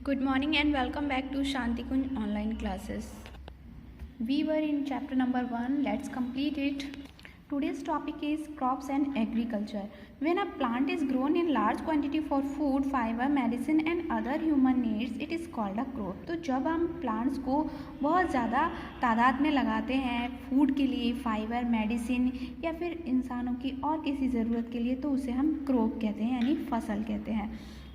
Good morning and welcome back to Shanti Kunj online classes. We were in chapter number 1. Let's complete it. Today's topic is crops and agriculture. When a plant is grown in large quantity for food, fiber, medicine and other human needs, it is called a crop. तो जब हम plants को बहुत ज़्यादा तादाद में लगाते हैं फूड के लिए, फाइबर, मेडिसिन या फिर इंसानों की और किसी ज़रूरत के लिए, तो उसे हम क्रॉप कहते हैं यानी फसल कहते हैं.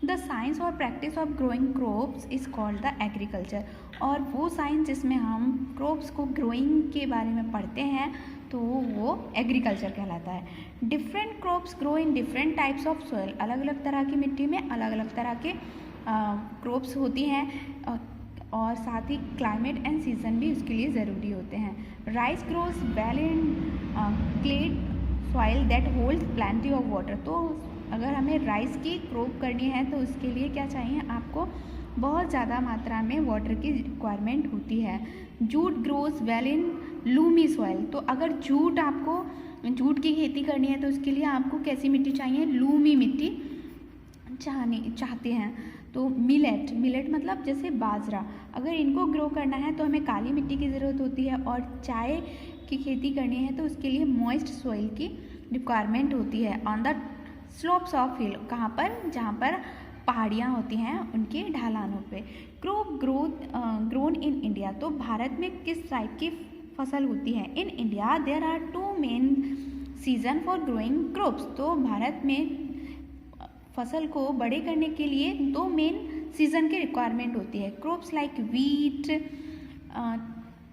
द साइंस और practice of growing crops is called the agriculture. और वो साइंस जिसमें हम क्रॉप्स को ग्रोइंग के बारे में पढ़ते हैं तो वो एग्रीकल्चर कहलाता है. Different crops grow in different types of soil. अलग अलग तरह की मिट्टी में अलग अलग तरह के क्रॉप्स होती हैं और साथ ही क्लाइमेट एंड सीजन भी उसके लिए ज़रूरी होते हैं. Rice grows well in clayed soil that holds plenty of water. तो अगर हमें राइस की क्रॉप करनी है तो उसके लिए क्या चाहिए, आपको बहुत ज़्यादा मात्रा में वाटर की रिक्वायरमेंट होती है. जूट ग्रोज वेल इन लूमी सॉइल. तो अगर जूट की खेती करनी है तो उसके लिए आपको कैसी मिट्टी चाहिए, लूमी मिट्टी चाहते हैं. तो मिलेट मतलब जैसे बाजरा, अगर इनको ग्रो करना है तो हमें काली मिट्टी की ज़रूरत होती है. और चाय की खेती करनी है तो उसके लिए मॉइस्ट सॉइल की रिक्वायरमेंट होती है. ऑन द स्लोप्स ऑफ हिल, कहाँ पर, जहाँ पर पहाड़ियाँ होती हैं उनके ढलानों पे. Crop grown in India. तो भारत में किस टाइप की फसल होती है. In India there are 2 main season for growing crops. तो भारत में फसल को बड़े करने के लिए 2 मेन सीजन की रिक्वायरमेंट होती है. Crops like wheat,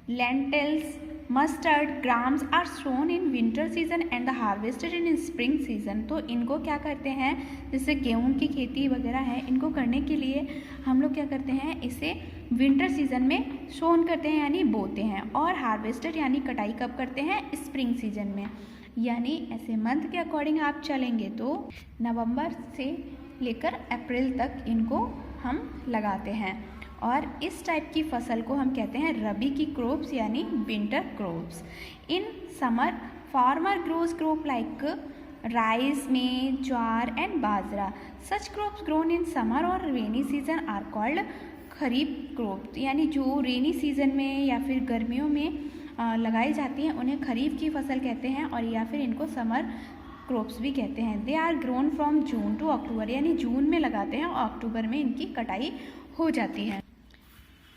lentils, mustard, grams are sown in winter season and the harvested in spring season. तो इनको क्या करते हैं, जैसे गेहूं की खेती वगैरह है, इनको करने के लिए हम लोग क्या करते हैं, इसे विंटर सीजन में सोन करते हैं यानी बोते हैं. और हार्वेस्टेड यानी कटाई कब करते हैं, स्प्रिंग सीजन में. यानी ऐसे मंथ के अकॉर्डिंग आप चलेंगे तो नवंबर से लेकर अप्रैल तक इनको हम लगाते हैं. और इस टाइप की फसल को हम कहते हैं रबी की क्रॉप्स यानी winter crops. In summer farmer grows crop like rice maize jowar and bajra. Such crops grown in summer और rainy season are called kharif crop. यानी जो रेनी सीजन में या फिर गर्मियों में लगाई जाती हैं उन्हें खरीफ की फसल कहते हैं, और या फिर इनको समर क्रॉप्स भी कहते हैं. They are grown from June to October. यानी जून में लगाते हैं और अक्टूबर में इनकी कटाई हो जाती है.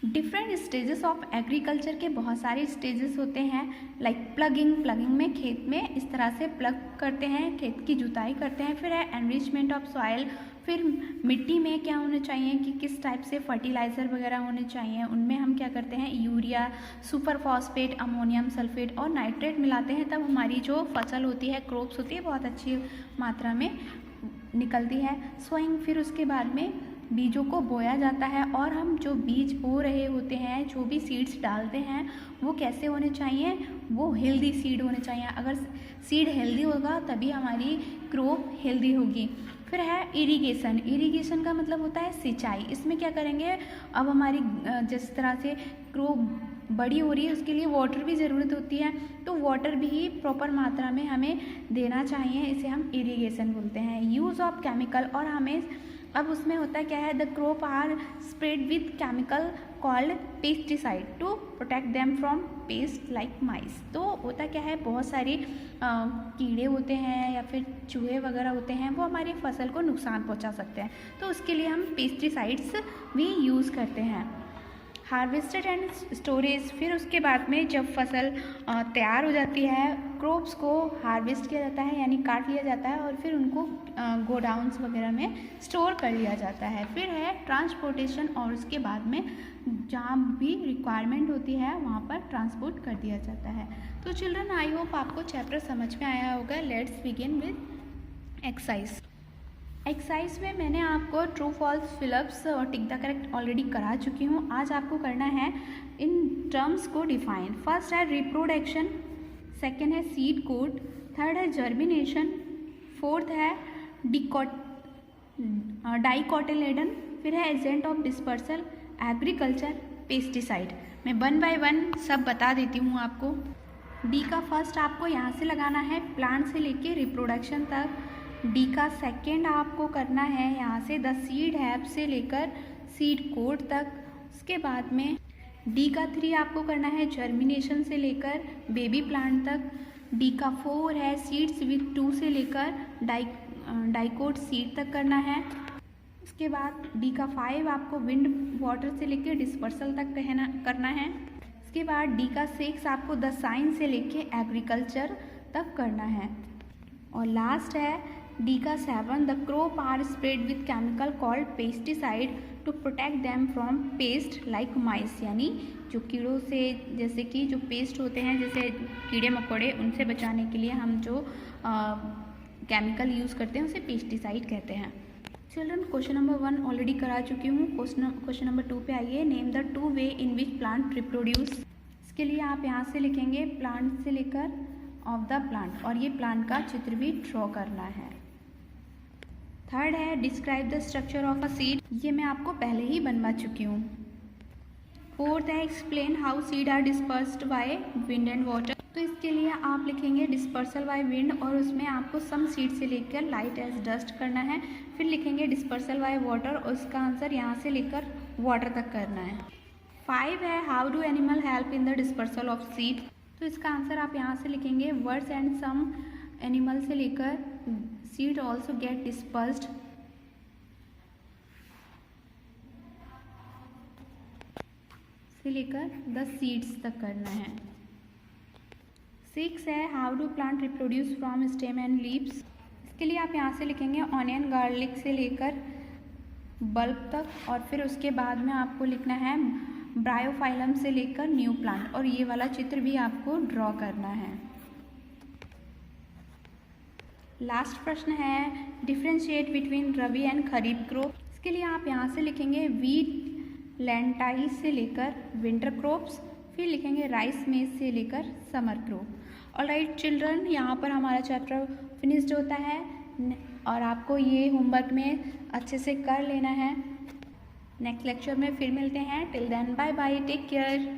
डिफरेंट स्टेजेस ऑफ एग्रीकल्चर के बहुत सारे स्टेजेस होते हैं. लाइक प्लगिंग में खेत में इस तरह से प्लग करते हैं, खेत की जुताई करते हैं. फिर है एनरिचमेंट ऑफ सॉइल. फिर मिट्टी में क्या होना चाहिए कि किस टाइप से फर्टिलाइज़र वगैरह होने चाहिए, उनमें हम क्या करते हैं urea, super phosphate, ammonium sulphate और नाइट्रेट मिलाते हैं. तब हमारी जो फसल होती है, क्रॉप्स होती है, बहुत अच्छी मात्रा में निकलती है. सोइंग, फिर उसके बाद में बीजों को बोया जाता है. और हम जो बीज बो रहे होते हैं, जो भी सीड्स डालते हैं वो कैसे होने चाहिए, वो हेल्दी सीड होने चाहिए. अगर सीड हेल्दी होगा तभी हमारी क्रॉप हेल्दी होगी. फिर है इरिगेशन का मतलब होता है सिंचाई. इसमें क्या करेंगे, अब हमारी जिस तरह से क्रॉप बड़ी हो रही है उसके लिए वाटर भी ज़रूरत होती है, तो वाटर भी प्रॉपर मात्रा में हमें देना चाहिए. इसे हम इरिगेशन बोलते हैं. यूज़ ऑफ केमिकल, और हमें अब उसमें होता है क्या है, the crop are spread with chemical called pesticide to protect them from pest like mice. तो होता क्या है, बहुत सारे कीड़े होते हैं या फिर चूहे वगैरह होते हैं, वो हमारी फसल को नुकसान पहुंचा सकते हैं. तो उसके लिए हम पेस्टिसाइड्स भी यूज़ करते हैं. हार्वेस्टेड एंड स्टोरेज, फिर उसके बाद में जब फसल तैयार हो जाती है, क्रॉप्स को हार्वेस्ट किया जाता है यानी काट लिया जाता है और फिर उनको गोडाउन्स वगैरह में स्टोर कर लिया जाता है. फिर है ट्रांसपोर्टेशन, और उसके बाद में जहाँ भी रिक्वायरमेंट होती है वहाँ पर ट्रांसपोर्ट कर दिया जाता है. तो चिल्ड्रन, आई होप आपको चैप्टर समझ में आया होगा. लेट्स बिगिन विद एक्सरसाइज में मैंने आपको ट्रू फॉल्स फिलअप्स और टिक द करेक्ट ऑलरेडी करा चुकी हूँ. आज आपको करना है इन टर्म्स को डिफाइन. फर्स्ट है रिप्रोडक्शन, सेकेंड है सीड कोड, थर्ड है जर्मिनेशन, फोर्थ है डाइकोटिलेडन, फिर है agent of dispersal, agriculture, pesticide. मैं 1 बाय 1 सब बता देती हूँ आपको. डी का फर्स्ट आपको यहाँ से लगाना है प्लांट से लेके रिप्रोडक्शन तक. डी का सेकेंड आपको करना है यहाँ से द सीड हैव से लेकर सीड कोड तक। उसके बाद में डी का 3 आपको करना है जर्मिनेशन से लेकर बेबी प्लांट तक। डी का 4 है सीड्स विथ 2 से लेकर डाइकोट सीड तक करना है। उसके बाद डी का 5 आपको विंड वाटर से लेकर डिस्पर्सल तक करना है। उसके बाद डी का 6 आपको द साइंस से लेके एग्रीकल्चर तक करना है। और लास्ट है डी का 7 the crop are spread with chemical called pesticide to protect them from pest like mice, यानी जो कीड़ों से, जैसे कि जो पेस्ट होते हैं जैसे कीड़े मकोड़े, उनसे बचाने के लिए हम जो केमिकल यूज़ करते हैं उसे पेस्टिसाइड कहते हैं। चिल्ड्रन क्वेश्चन नंबर 1 ऑलरेडी करा चुकी हूँ। क्वेश्चन नंबर 2 पे आइए। Name the 2 way in which plant reproduce. इसके लिए आप यहाँ से लिखेंगे प्लांट से लेकर ऑफ द प्लांट, और ये प्लांट का चित्र भी ड्रॉ करना है। थर्ड है describe the structure of a seed, ये मैं आपको पहले ही बनवा चुकी हूँ। फोर्थ है explain how seed are dispersed by wind and water, तो इसके लिए आप लिखेंगे डिस्पर्सल बाय विंड, और उसमें आपको सम सीड से लेकर लाइट एज डस्ट करना है। फिर लिखेंगे डिस्पर्सल बाय वाटर, और उसका आंसर यहाँ से लेकर वाटर तक करना है। 5 है how do animal help in the dispersal of seed, तो इसका आंसर आप यहाँ से लिखेंगे बर्ड्स एंड सम एनिमल से लेकर सीड ऑल्सो गेट डिस्पर्स्ड। से लेकर द सीड्स तक करना है। 6 है how do plant reproduce from stem and leaves, इसके लिए आप यहाँ से लिखेंगे ऑनियन गार्लिक से लेकर बल्ब तक, और फिर उसके बाद में आपको लिखना है ब्रायोफाइलम से लेकर न्यू प्लांट, और ये वाला चित्र भी आपको ड्रॉ करना है। लास्ट प्रश्न है differentiate between rabi and kharif crop, इसके लिए आप यहाँ से लिखेंगे वीट लेंटाइल से लेकर विंटर क्रॉप्स, फिर लिखेंगे राइस मेज से लेकर समर क्रॉप। ऑलराइट चिल्ड्रन, यहाँ पर हमारा चैप्टर फिनिश्ड होता है, और आपको ये होमवर्क में अच्छे से कर लेना है। नेक्स्ट लेक्चर में फिर मिलते हैं। Till then bye bye, take care.